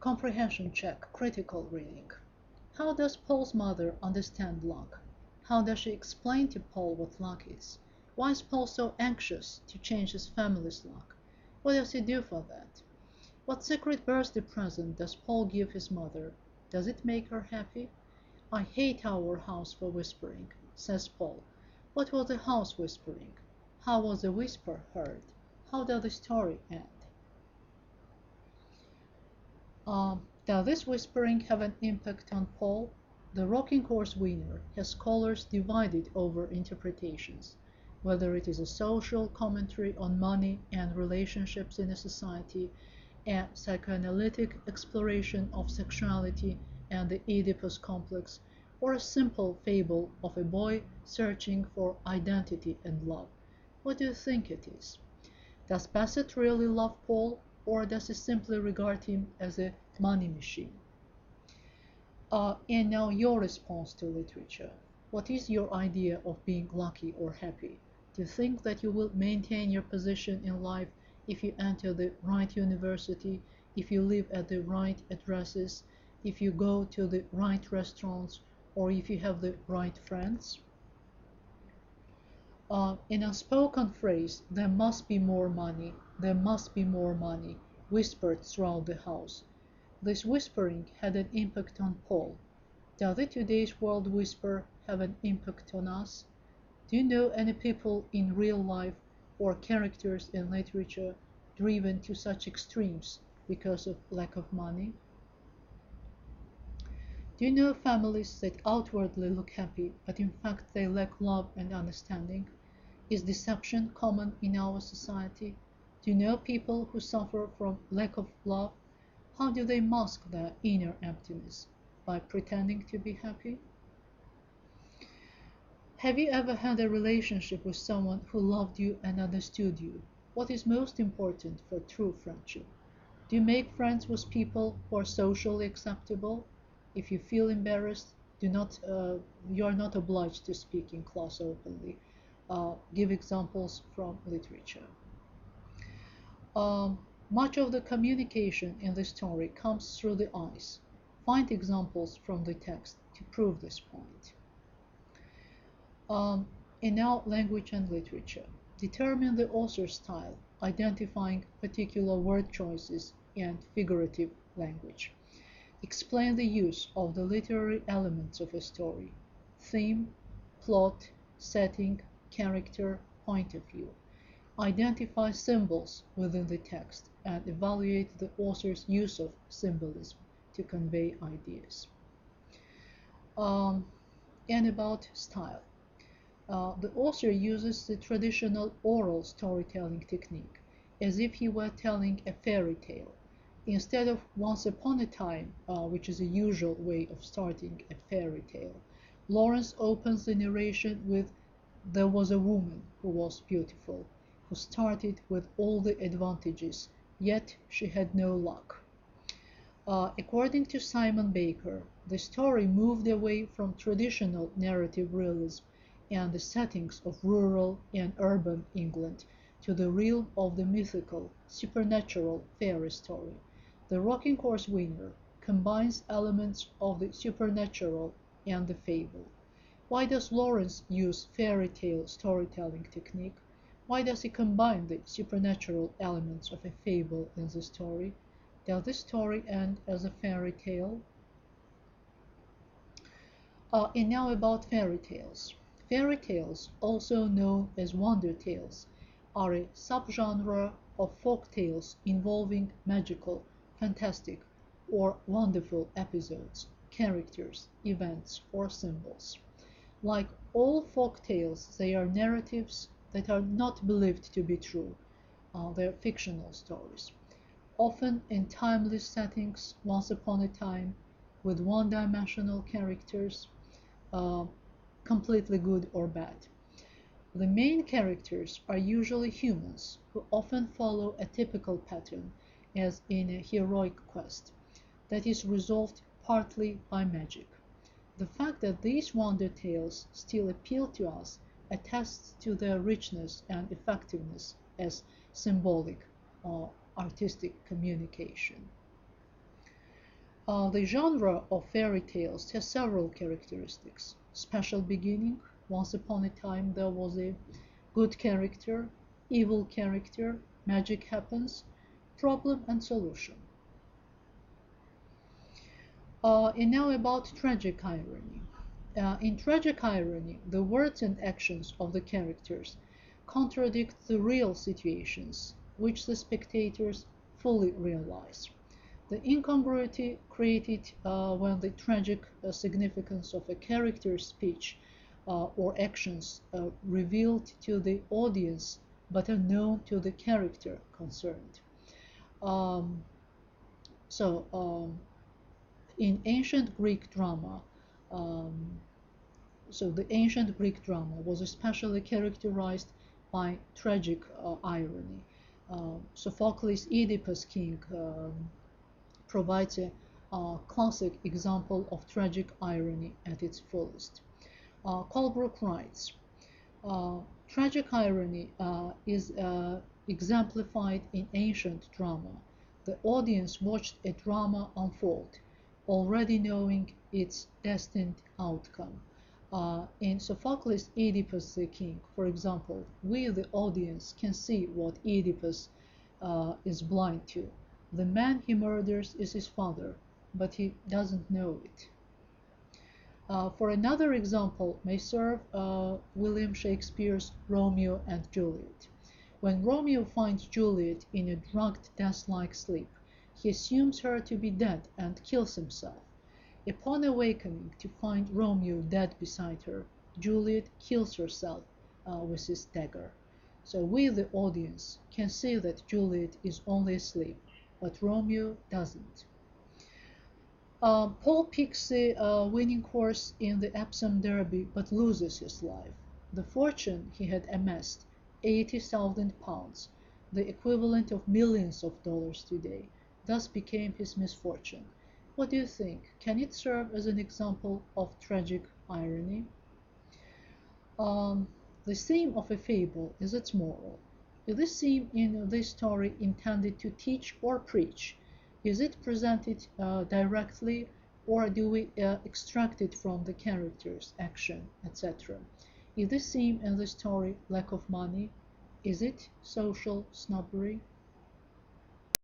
Comprehension check, critical reading. How does Paul's mother understand luck? How does she explain to Paul what luck is? Why is Paul so anxious to change his family's luck? What does he do for that? What secret birthday present does Paul give his mother? Does it make her happy? I hate our house for whispering, says Paul. What was the house whispering? How was the whisper heard? How does the story end? Does this whispering have an impact on Paul? The rocking horse winner has scholars divided over interpretations, whether it is a social commentary on money and relationships in a society, a psychoanalytic exploration of sexuality and the Oedipus complex, or a simple fable of a boy searching for identity and love. What do you think it is? Does Bassett really love Paul, or does he simply regard him as a money machine? And now your response to literature. What is your idea of being lucky or happy? Do you think that you will maintain your position in life if you enter the right university, if you live at the right addresses, if you go to the right restaurants, or if you have the right friends? In a spoken phrase, there must be more money, there must be more money, whispered throughout the house. This whispering had an impact on Paul. Does the today's world whisper have an impact on us? Do you know any people in real life or characters in literature driven to such extremes because of lack of money? Do you know families that outwardly look happy, but in fact they lack love and understanding? Is deception common in our society? Do you know people who suffer from lack of love? How do they mask their inner emptiness? By pretending to be happy? Have you ever had a relationship with someone who loved you and understood you? What is most important for true friendship? Do you make friends with people who are socially acceptable? If you feel embarrassed, you are not obliged to speak in class openly. Give examples from literature. Much of the communication in the story comes through the eyes. Find examples from the text to prove this point. And now language and literature. Determine the author's style, identifying particular word choices and figurative language. Explain the use of the literary elements of a story: theme, plot, setting, character, point of view. Identify symbols within the text and evaluate the author's use of symbolism to convey ideas. And about style. The author uses the traditional oral storytelling technique as if he were telling a fairy tale. Instead of once upon a time, which is a usual way of starting a fairy tale, Lawrence opens the narration with "There was a woman who was beautiful, who started with all the advantages, yet she had no luck." According to Simon Baker, the story moved away from traditional narrative realism and the settings of rural and urban England to the realm of the mythical, supernatural fairy story. The Rocking Horse Winner combines elements of the supernatural and the fable. Why does Lawrence use fairy tale storytelling technique? Why does he combine the supernatural elements of a fable in the story? Does the story end as a fairy tale? And now about fairy tales. Fairy tales, also known as wonder tales, are a subgenre of folk tales involving magical, fantastic, or wonderful episodes, characters, events, or symbols. Like all folk tales, they are narratives that are not believed to be true. They're fictional stories, often in timeless settings, once upon a time, with one-dimensional characters, completely good or bad. The main characters are usually humans who often follow a typical pattern, as in a heroic quest, that is resolved partly by magic. The fact that these wonder tales still appeal to us attests to their richness and effectiveness as symbolic or artistic communication. The genre of fairy tales has several characteristics. Special beginning, once upon a time there was a good character, evil character, magic happens, problem and solution. And now about tragic irony. In tragic irony, the words and actions of the characters contradict the real situations, which the spectators fully realize. The incongruity created when the tragic significance of a character's speech or actions revealed to the audience but unknown to the character concerned. Um, in ancient Greek drama, um, the ancient Greek drama was especially characterized by tragic irony. Sophocles' Oedipus King provides a classic example of tragic irony at its fullest. Colebrook writes, tragic irony is exemplified in ancient drama. The audience watched a drama unfold, already knowing its destined outcome. In Sophocles' Oedipus the King, for example, we, the audience, can see what Oedipus is blind to. The man he murders is his father, but he doesn't know it. For another example may serve William Shakespeare's Romeo and Juliet. When Romeo finds Juliet in a drugged death-like sleep, he assumes her to be dead and kills himself. Upon awakening to find Romeo dead beside her, Juliet kills herself with his dagger. So we, the audience, can see that Juliet is only asleep, but Romeo doesn't. Paul picks the winning horse in the Epsom Derby but loses his life. The fortune he had amassed, £80,000, the equivalent of millions of dollars today, thus became his misfortune. What do you think? Can it serve as an example of tragic irony? The theme of a fable is its moral. Is this theme in this story intended to teach or preach? Is it presented directly, or do we extract it from the characters, action, etc.? Is the theme in the story lack of money? Is it social snobbery?